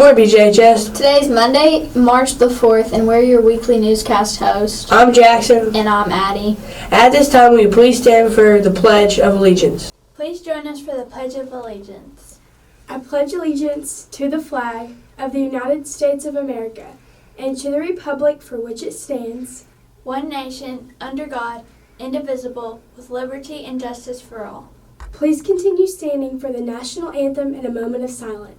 morning, BJHS. Today's Monday, March the 4th, and we're your weekly newscast host. I'm Jackson. And I'm Addie. At this time, will you please stand for the Pledge of Allegiance? Please join us for the Pledge of Allegiance. I pledge allegiance to the flag of the United States of America and to the republic for which it stands, one nation, under God, indivisible, with liberty and justice for all. Please continue standing for the national anthem in a moment of silence.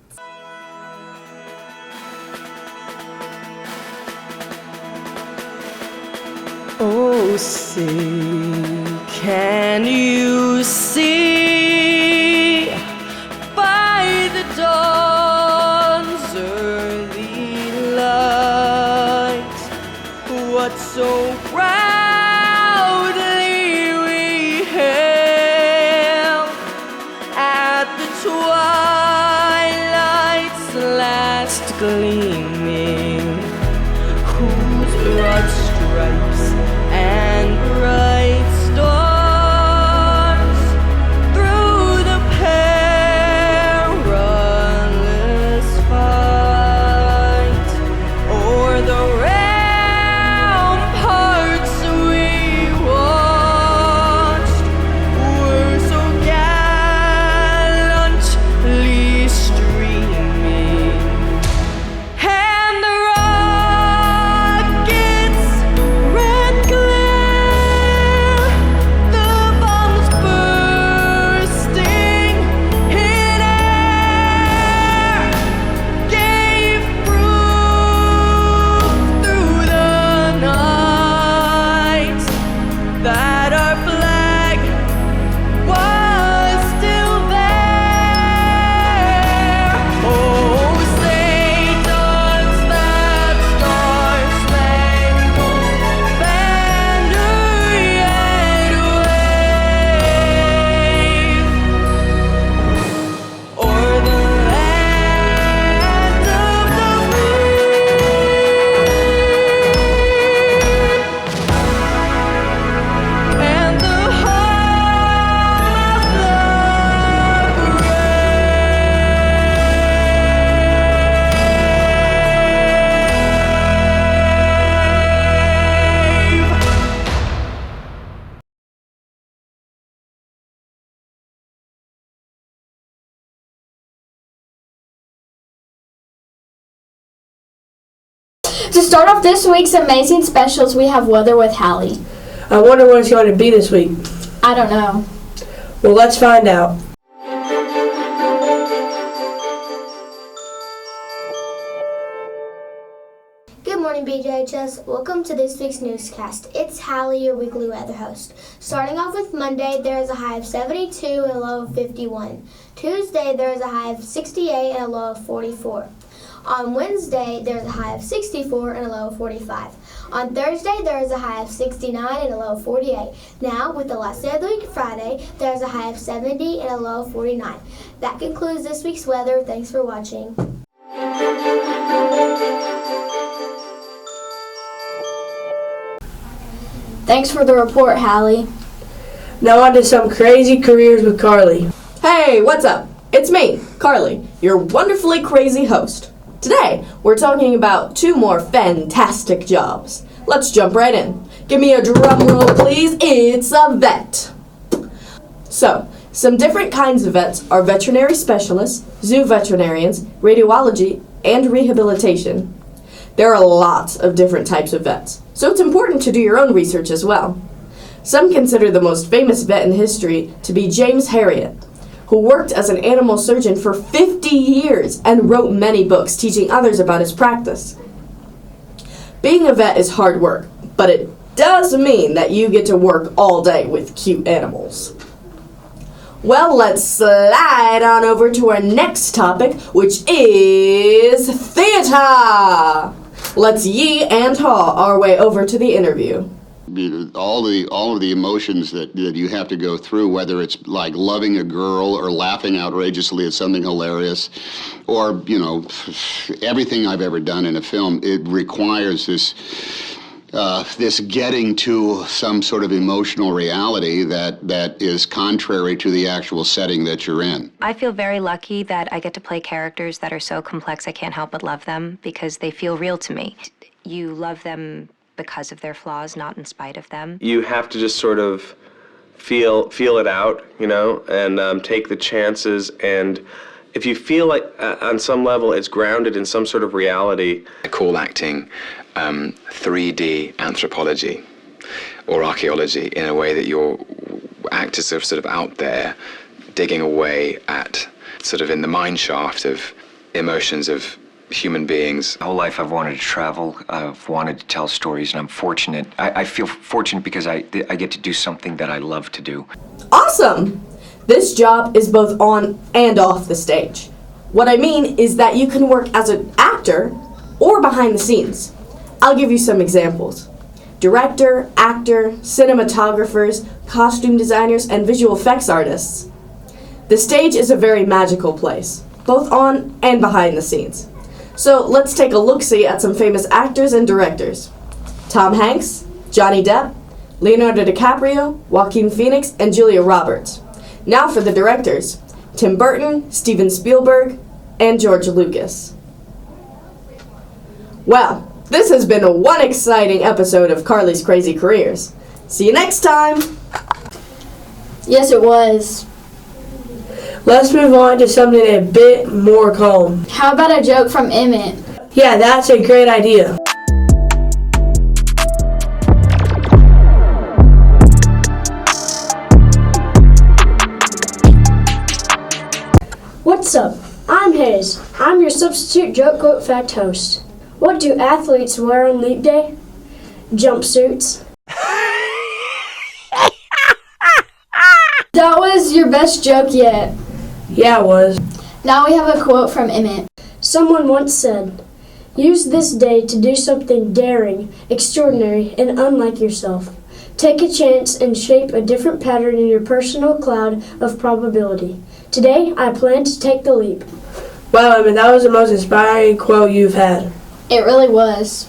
Oh, see, can you see by the dawn's early light what so proudly we hailed at the twilight's last gleaming, whose broad stripes and bright stars through the perilous fight o'er the ramparts we watched were so gallantly streaming, and the rockets' red glare, the bombs bursting in air, gave proof through the night that our flag was still there. Oh, say does that star-spangled banner yet wave o'er the land of the free and the home of the brave? To start off this week's amazing specials, we have Weather with Hallie. I wonder what it's going to be this week. I don't know. Well, let's find out. Good morning, BJHS. Welcome to this week's newscast. It's Hallie, your weekly weather host. Starting off with Monday, there is a high of 72 and a low of 51. Tuesday, there is a high of 68 and a low of 44. On Wednesday, there is a high of 64 and a low of 45. On Thursday, there is a high of 69 and a low of 48. Now, with the last day of the week, Friday, there is a high of 70 and a low of 49. That concludes this week's weather. Thanks for watching. Thanks for the report, Hallie. Now on to some crazy careers with Carly. Hey, what's up? It's me, Carly, your wonderfully crazy host. Today, we're talking about two more fantastic jobs. Let's jump right in. Give me a drum roll, please. It's a vet. So, some different kinds of vets are veterinary specialists, zoo veterinarians, radiology, and rehabilitation. There are lots of different types of vets, so it's important to do your own research as well. Some consider the most famous vet in history to be James Harriet, who worked as an animal surgeon for 50 years and wrote many books teaching others about his practice. Being a vet is hard work, but it does mean that you get to work all day with cute animals. Well, let's slide on over to our next topic, which is theater. Let's yee and haw our way over to the interview. All of the emotions that you have to go through, whether it's like loving a girl or laughing outrageously at something hilarious, or everything I've ever done in a film, it requires this this getting to some sort of emotional reality that is contrary to the actual setting that you're in. I feel very lucky that I get to play characters that are so complex I can't help but love them because they feel real to me. You love them because of their flaws, not in spite of them. You have to just sort of feel it out, you know, and take the chances. And if you feel like on some level it's grounded in some sort of reality. I call acting 3D anthropology or archaeology, in a way that your actors are sort of out there digging away at sort of in the mine shaft of emotions of human beings. My whole life I've wanted to travel, I've wanted to tell stories, and I'm fortunate. I feel fortunate because I get to do something that I love to do. Awesome! This job is both on and off the stage. What I mean is that you can work as an actor or behind the scenes. I'll give you some examples. Director, actor, cinematographers, costume designers, and visual effects artists. The stage is a very magical place, both on and behind the scenes. So let's take a look-see at some famous actors and directors. Tom Hanks, Johnny Depp, Leonardo DiCaprio, Joaquin Phoenix, and Julia Roberts. Now for the directors: Tim Burton, Steven Spielberg, and George Lucas. Well, this has been one exciting episode of Carly's Crazy Careers. See you next time! Yes, it was. Let's move on to something a bit more calm. How about a joke from Emmett? Yeah, that's a great idea. What's up? I'm Hayes. I'm your substitute joke quote fact host. What do athletes wear on leap day? Jumpsuits. That was your best joke yet. Yeah, it was. Now we have a quote from Emmett. Someone once said, "Use this day to do something daring, extraordinary, and unlike yourself. Take a chance and shape a different pattern in your personal cloud of probability. Today, I plan to take the leap." Wow, Emmett, that was the most inspiring quote you've had. It really was.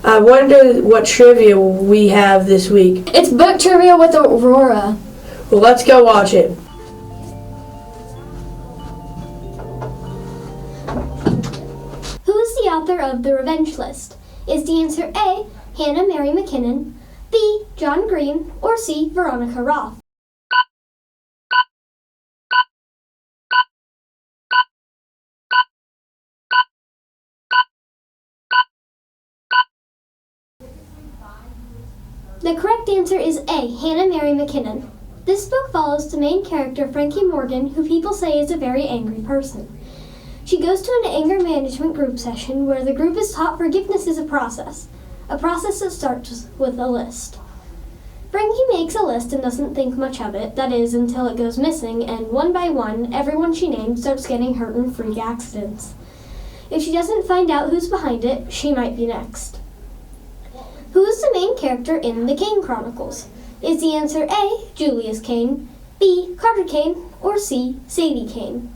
I wonder what trivia we have this week. It's book trivia with Aurora. Well, let's go watch it. Who is the author of The Revenge List? Is the answer A, Hannah Mary McKinnon, B, John Green, or C, Veronica Roth? The correct answer is A, Hannah Mary McKinnon. This book follows the main character, Frankie Morgan, who people say is a very angry person. She goes to an anger management group session where the group is taught forgiveness is a process that starts with a list. Frankie makes a list and doesn't think much of it, that is, until it goes missing, and one by one, everyone she named starts getting hurt in freak accidents. If she doesn't find out who's behind it, she might be next. Who is the main character in the Kane Chronicles? Is the answer A, Julius Kane, B, Carter Kane, or C, Sadie Kane?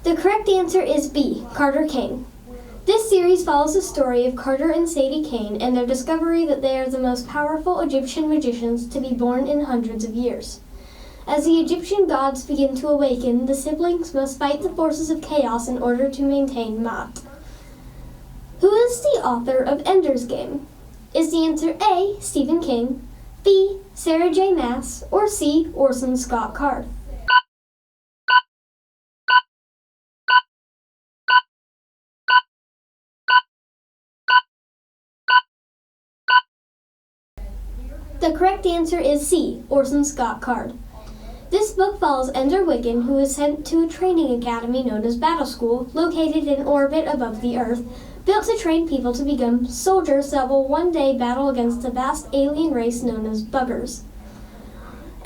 The correct answer is B, Carter Kane. This series follows the story of Carter and Sadie Kane and their discovery that they are the most powerful Egyptian magicians to be born in hundreds of years. As the Egyptian gods begin to awaken, the siblings must fight the forces of chaos in order to maintain Maat. Who is the author of Ender's Game? Is the answer A, Stephen King, B, Sarah J. Maas, or C, Orson Scott Card? The correct answer is C, Orson Scott Card. This book follows Ender Wiggin, who is sent to a training academy known as Battle School, located in orbit above the Earth, built to train people to become soldiers that will one day battle against a vast alien race known as buggers.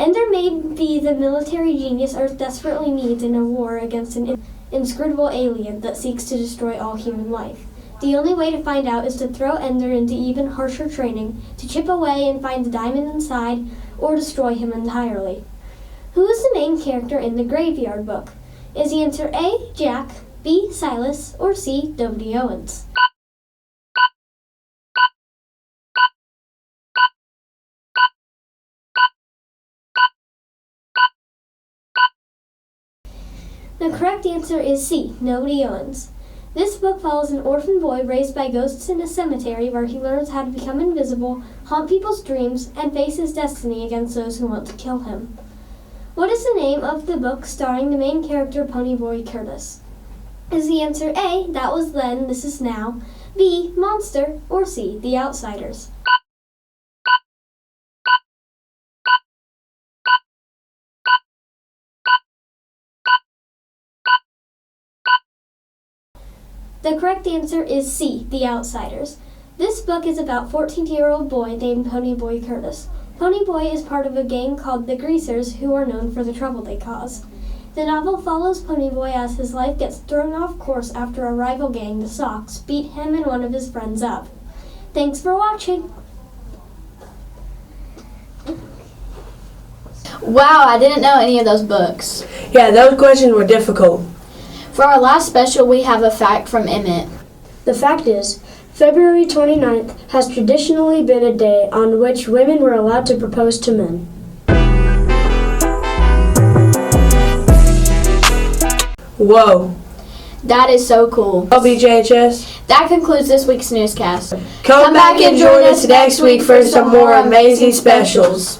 Ender may be the military genius Earth desperately needs in a war against an inscrutable alien that seeks to destroy all human life. The only way to find out is to throw Ender into even harsher training, to chip away and find the diamond inside, or destroy him entirely. Who is the main character in the Graveyard Book? Is the answer A, Jack, B, Silas, or C, Nobody Owens? The correct answer is C, Nobody Owens. This book follows an orphan boy raised by ghosts in a cemetery where he learns how to become invisible, haunt people's dreams, and face his destiny against those who want to kill him. What is the name of the book starring the main character Ponyboy Curtis? Is the answer A, That Was Then, This Is Now, B, Monster, or C, The Outsiders? The correct answer is C, The Outsiders. This book is about 14-year-old boy named Ponyboy Curtis. Ponyboy is part of a gang called the Greasers who are known for the trouble they cause. The novel follows Ponyboy as his life gets thrown off course after a rival gang, the Sox, beat him and one of his friends up. Thanks for watching! Wow, I didn't know any of those books. Yeah, those questions were difficult. For our last special, we have a fact from Emmett. The fact is, February 29th has traditionally been a day on which women were allowed to propose to men. Whoa. That is so cool. BJHS. That concludes this week's newscast. Come back and join us next week for some more amazing specials.